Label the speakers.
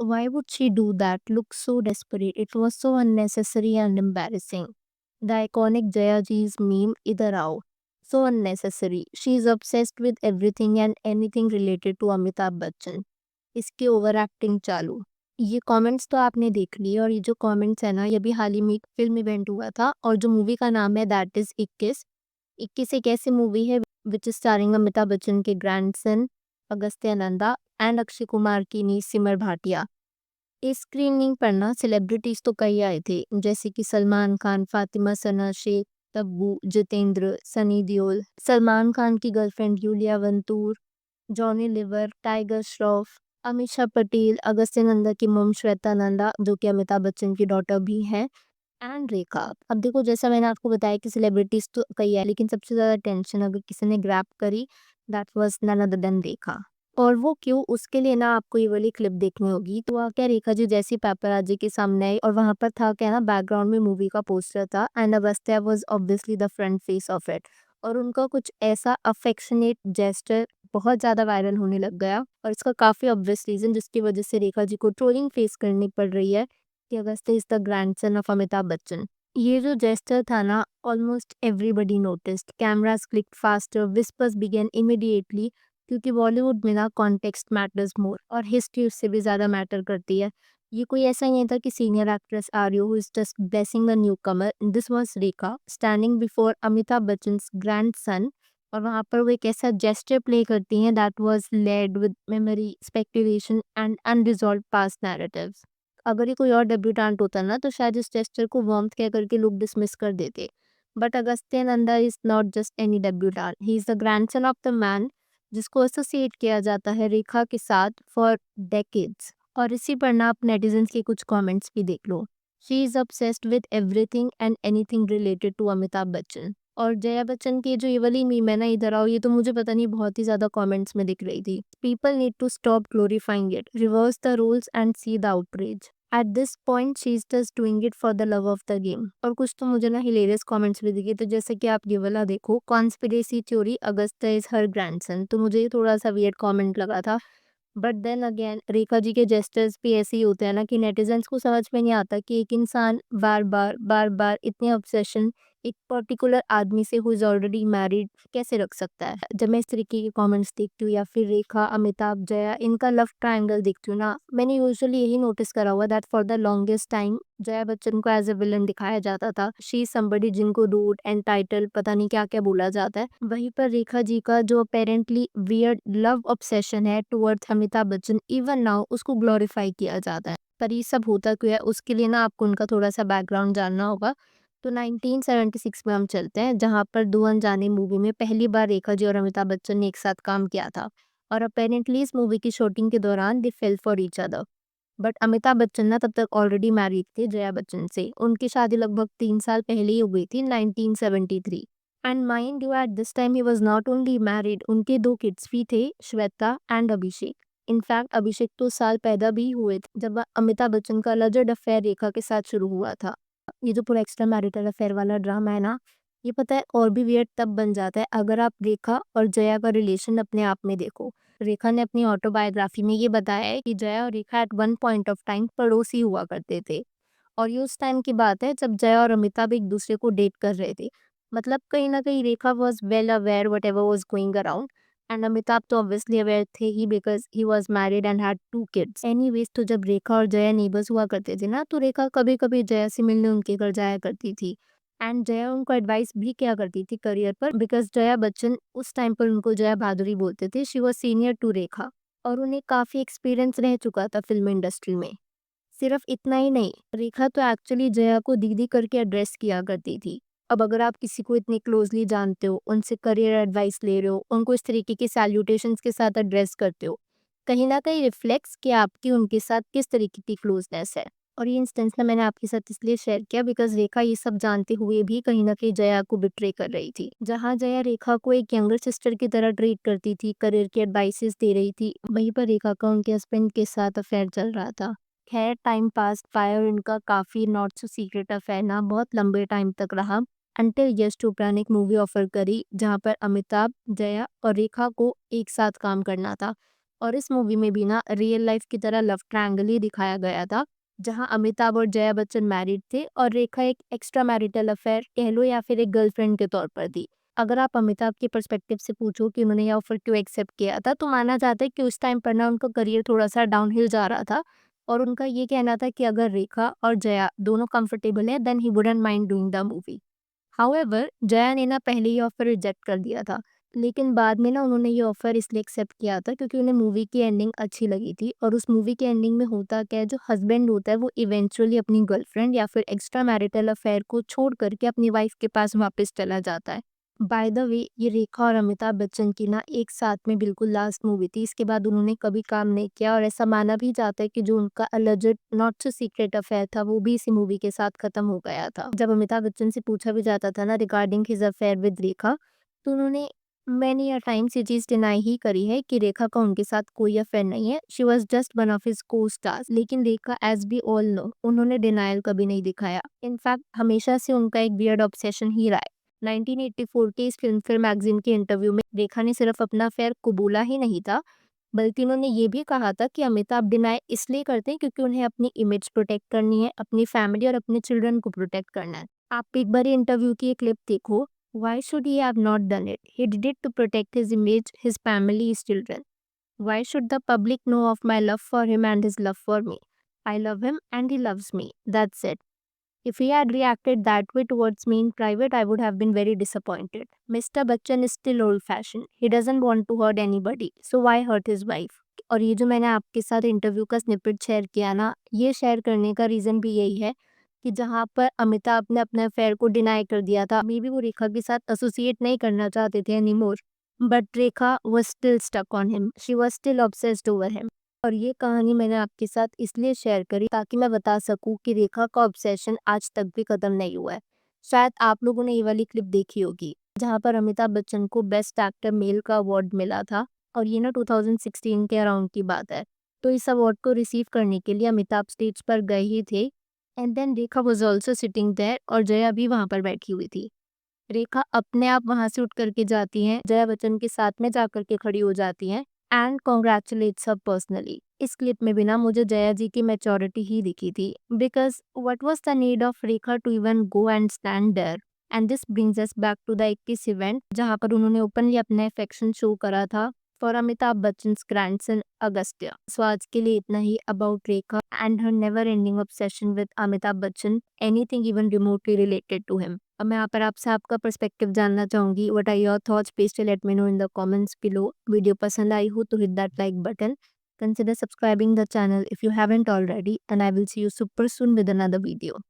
Speaker 1: Why would she do that? Look so desperate. It was so unnecessary and embarrassing. The iconic Jaya Ji's meme, Idhar Aao. So unnecessary. She is obsessed with everything and anything related to Amitabh Bachchan. इसकी over acting चालू। ये comments तो आपने देख लिए और ये जो कमेंट्स है ना ये भी हाल ही में एक फिल्म इवेंट हुआ था और जो मूवी का नाम है दैट इज 21। 21 एक ऐसी मूवी है which is starring Amitabh Bachchan के ग्रैंडसन अगस्त्य नंदा एंड अक्षय कुमार की नी सिमर भाटिया। इस स्क्रीनिंग पर ना सेलिब्रिटीज तो कई आए थे जैसे कि सलमान खान, फातिमा सना शेख, तब्बू, जितेंद्र, सनी देओल, सलमान खान की girlfriend Iulia Vantur, Johnny liver, tiger Shroff, Amisha Patel, Agastya Nanda की मम श्वेता नंदा जो कि अमिताभ बच्चन की डॉटर भी हैं, एंड रेखा। अब देखो जैसा मैंने आपको बताया कि सेलिब्रिटीज तो कई है लेकिन सबसे ज्यादा टेंशन अगर किसी ने ग्रैब करी that was none other than Rekha. और वो क्यों, उसके लिए ना आपको ये वाली क्लिप देखनी होगी। तो क्या रेखा जी जैसी पेपराजी के सामने आई और वहां पर था क्या ना, बैकग्राउंड में मूवी का पोस्टर था and Agastya was obviously the front face of it. और उनका कुछ ऐसा अफेक्शनेट जेस्टर बहुत ज़्यादा वायरल होने लग गया और इसका काफ़ी ऑब्वियस रीज़न जिसकी वजह से रेखा जी को ट्रोलिंग फेस करनी पड़ रही है कि Agastya is the grandson of Amitabh Bachchan. ये जो जेस्टर था ना, almost everybody noticed, cameras clicked faster, whispers began immediately, क्योंकि बॉलीवुड में ना कॉन्टेक्स्ट मैटर्स मोर और हिस्ट्री उससे भी ज़्यादा मैटर करती है। ये कोई ऐसा नहीं था कि सीनियर एक्ट्रेस आर्यो who is just blessing a newcomer. This was Rekha standing before Amitabh Bachchan's grandson और वहाँ पर वो एक ऐसा जेस्चर प्ले करती हैं that was laid with memory, speculation and unresolved past narratives. अगर ये कोई और डेब्यूटेंट होता ना तो शायद इस जेस्चर को वार्मथ कह करके लोग डिसमिस कर देते। But Agastya Nanda is not just any debutante, he is the grandson of the man जिसको एसोसिएट किया जाता है रेखा के साथ फॉर डेकेड्स। और इसी पर ना आप नेटिजन्स के कुछ कमेंट्स भी देख लो। She is obsessed with everything and anything related to Amitabh Bachchan. और जया बच्चन की जो ये वाली मीम है ना, इधर आओ, ये तो मुझे पता नहीं बहुत ही ज्यादा कमेंट्स में दिख रही थी। People need to stop glorifying it, reverse the rules and see the outreach. At this point she is just doing it for the love of the game. और कुछ तो मुझे ना हिलेरियस कमेंट्स भी दिखे, तो जैसे कि आप ये वाला देखो, conspiracy theory Agastya is her grandson. तो मुझे ये थोड़ा सा वियर्ड कमेंट लगा था। But then again Rekha ji के जेस्चर्स भी ऐसे ही होते हैं ना कि नेटिजन्स को समझ में नहीं आता कि एक इंसान बार बार इतने ऑब्सेशन एक पर्टिकुलर आदमी से हु इज ऑलरेडी मैरिड कैसे रख सकता है। जब मैं इस तरीके के कमेंट्स देखती हूँ या फिर रेखा, अमिताभ, जया इनका लव ट्रायंगल देखती हूँ ना, मैंने यूजुअली यही नोटिस करा हुआ that for the longest time Jaya Bachchan को एज अ विलन दिखाया जाता था। शी समबडी जिनको रूड एंटाइटल पता नहीं क्या क्या बोला जाता है। वहीं पर रेखा जी का जो अपेरेंटली वियर्ड लव ऑब्सेशन है towards Amitabh Bachchan, even now उसको ग्लोरीफाई किया जाता है। पर ये सब होता क्यों है, उसके लिए ना आपको उनका थोड़ा सा बैकग्राउंड जानना होगा। तो 1976 में हम चलते हैं जहाँ पर दो अनजाने मूवी में पहली बार रेखा जी और अमिताभ बच्चन ने एक साथ काम किया था। और अपेरेंटली इस मूवी की शूटिंग के दौरान they fell for each other. But Amitabh Bachchan ना तब तक ऑलरेडी मैरिड थे जया बच्चन से। उनकी शादी लगभग 3 साल पहले ही हो गई थी, 1973। And mind you at this time he was not only married, उनके 2 किड्स भी थे, श्वेता एंड अभिषेक। इनफैक्ट अभिषेक तो उस साल पैदा भी हुए थे जब अमिताभ बच्चन का अलिज्ड अफेयर रेखा के साथ शुरू हुआ था। ये जो पूरा एक्स्ट्रा मैरिटल अफेयर वाला ड्रामा है ना, ये पता है और भी वियर्ड तब बन जाता है अगर आप रेखा और जया का रिलेशन अपने आप में देखो। रेखा ने अपनी ऑटोबायोग्राफी में ये बताया है कि जया और Rekha at one point of time पड़ोसी हुआ करते थे। और ये उस टाइम की बात है जब जया और अमिताभ एक दूसरे को डेट कर रहे थे। मतलब कहीं ना कहीं Rekha was well aware whatever was going around and Amitabh तो ऑब्वियसली अवेयर थे ही because he was married and had 2 kids. Anyways, तो जब रेखा और जया नेबर्स हुआ करते थे ना, तो रेखा कभी कभी जया से मिलने उनके घर जाया करती थी एंड जया उनको एडवाइस भी किया करती थी करियर पर, बिकॉज जया बच्चन उस टाइम पर उनको जया बहादुरी बोलते थे। शी वॉज सीनियर टू रेखा और उन्हें काफी एक्सपीरियंस रह चुका था फिल्म इंडस्ट्री में। सिर्फ इतना ही नहीं, रेखा तो एक्चुअली जया को दीदी करके एड्रेस किया करती थी। अब अगर आप किसी को इतने क्लोजली जानते हो, उनसे करियर एडवाइस ले रहे हो, उनको इस तरीके के सैल्यूटेशंस के साथ एड्रेस करते हो, कहीं ना कहीं रिफ्लेक्ट्स कि आपकी उनके साथ किस तरीके की क्लोजनेस है। और ये इंस्टेंस ना मैंने आपके साथ इसलिए शेयर किया बिकॉज रेखा ये सब जानते हुए भी कहीं ना कहीं जया को बिट्रे कर रही थी। जहाँ जया रेखा को एक यंगर सिस्टर की तरह ट्रीट करती थी, करियर की एडवाइसेस दे रही थी, वहीं पर रेखा का उनके हस्बैंड के साथ अफेयर चल रहा था। खैर टाइम पास बाय और इनका काफ़ी नॉट सो सीक्रेट अफेयर ना बहुत लंबे टाइम तक रहा अंटिल यश चोपड़ा ने एक मूवी ऑफर करी जहां पर अमिताभ, जया और रेखा को एक साथ काम करना था। और इस मूवी में भी ना रियल लाइफ की तरह लव ट्रायंगल ही दिखाया गया था, जहाँ अमिताभ और जया बच्चन मैरिड थे और रेखा एक एक्स्ट्रा मैरिटल अफेयर कह लो या फिर एक गर्लफ्रेंड के तौर पर थी। अगर आप अमिताभ के पर्सपेक्टिव से पूछो कि उन्होंने ये ऑफर क्यों एक्सेप्ट किया था, तो माना जाता है कि उस टाइम पर ना उनका करियर थोड़ा-सा डाउनहिल जा रहा था और उनका ये कहना था कि अगर रेखा और जया दोनों कंफर्टेबल हैं, then he wouldn't mind doing the movie. However Jaya ने ना पहले ही ऑफर रिजेक्ट कर दिया था, लेकिन बाद में ना उन्होंने ये ऑफर इसलिए एक्सेप्ट किया था क्योंकि उन्हें मूवी की एंडिंग अच्छी लगी थी और उस मूवी की एंडिंग में होता क्या है, जो हस्बैंड होता है वो इवेंचुअली अपनी गर्लफ्रेंड या फिर एक्स्ट्रा मैरिटल अफेयर को छोड़ करके अपनी वाइफ के पास वापस चला जाता है। बाय द वे ये रेखा और अमिताभ बच्चन की ना एक साथ में बिल्कुल लास्ट मूवी थी। इसके बाद उन्होंने कभी काम नहीं किया और ऐसा माना भी जाता है कि जो उनका अलिजेड नॉट सो सीक्रेट अफेयर था वो भी इसी मूवी के साथ खत्म हो गया था। जब अमिताभ बच्चन से पूछा भी जाता था ना रिगार्डिंग हिज अफेयर विद रेखा, तो उन्होंने मैनी अ टाइम्स ये चीज़ डिनाई ही करी है कि रेखा का उनके साथ कोई अफेयर नहीं है। She was just one of his को-स्टार्स। लेकिन रेखा एज़ वी ऑल नो उन्होंने डिनायल कभी नहीं दिखाया। इनफैक्ट हमेशा से उनका एक वियर्ड ऑब्सेशन ही रहा है। 1984 के इस फिल्मफेयर मैगज़ीन के इंटरव्यू में रेखा ने सिर्फ अपना अफेयर कबूला ही नहीं था, बल्कि उन्होंने ये भी कहा था कि अमिताभ डिनाई इसलिए करते हैं क्योंकि उन्हें अपनी इमेज प्रोटेक्ट करनी है, अपनी फैमिली और अपने चिल्ड्रन को प्रोटेक्ट करना है। आप एक बार ये इंटरव्यू की एक क्लिप देखो। Why should he have not done it? He did it to protect his image, his family, his children. Why should the public know of my love for him and his love for me? I love him and he loves me. That's it. If he had reacted that way towards me in private, I would have been very disappointed. Mr. Bachchan is still old fashioned. He doesn't want to hurt anybody. So why hurt his wife? और ये जो मैंने आपके साथ interview का snippet share किया ना, ये शेयर करने का रीज़न भी यही है कि जहाँ पर अमिताभ ने अपने अफेयर को डिनाई कर दिया था, मे बी वो रेखा के साथ एसोसिएट नहीं करना चाहते थे anymore, but Rekha was still stuck on him, she was still obsessed over him. और ये कहानी मैंने आपके साथ इसलिए शेयर करी ताकि मैं बता सकूं कि रेखा का ऑब्सेशन आज तक भी खत्म नहीं हुआ है। शायद आप लोगों ने ये वाली क्लिप देखी होगी जहाँ पर अमिताभ बच्चन को बेस्ट एक्टर मेल का अवार्ड मिला था और ये ना 2016 के अराउंड की बात है। तो इस अवार्ड को रिसीव करने के लिए अमिताभ स्टेज पर गए ही थे and then Rekha was also sitting there और जया भी वहां पर बैठी हुई थी। रेखा अपने आप वहां से उठ करके जाती हैं, जया बच्चन के साथ में जा करके खड़ी हो जाती हैं एंड कॉन्ग्रेचुलेट्स हर पर्सनली। इस क्लिप में भी ना मुझे जया जी की मैच्योरिटी ही दिखी थी, because what was the need of Rekha to even go and stand there. And this brings us back to the 21 event जहां पर उन्होंने ओपनली अपना अफेक्शन शो करा था for Amitabh Bachchan grandson Agastya. So आज के लिए इतना ही about Rekha and her never ending obsession with Amitabh Bachchan, anything even remotely related to him. अब मैं यहाँ पर आपसे आपका पर्सपेक्टिव जानना चाहूंगी। What are your thoughts? Please let me know in the comments below. Video पसंद आई हो तो hit that like button, consider subscribing the channel if you haven't already, and I will see you super soon with another video.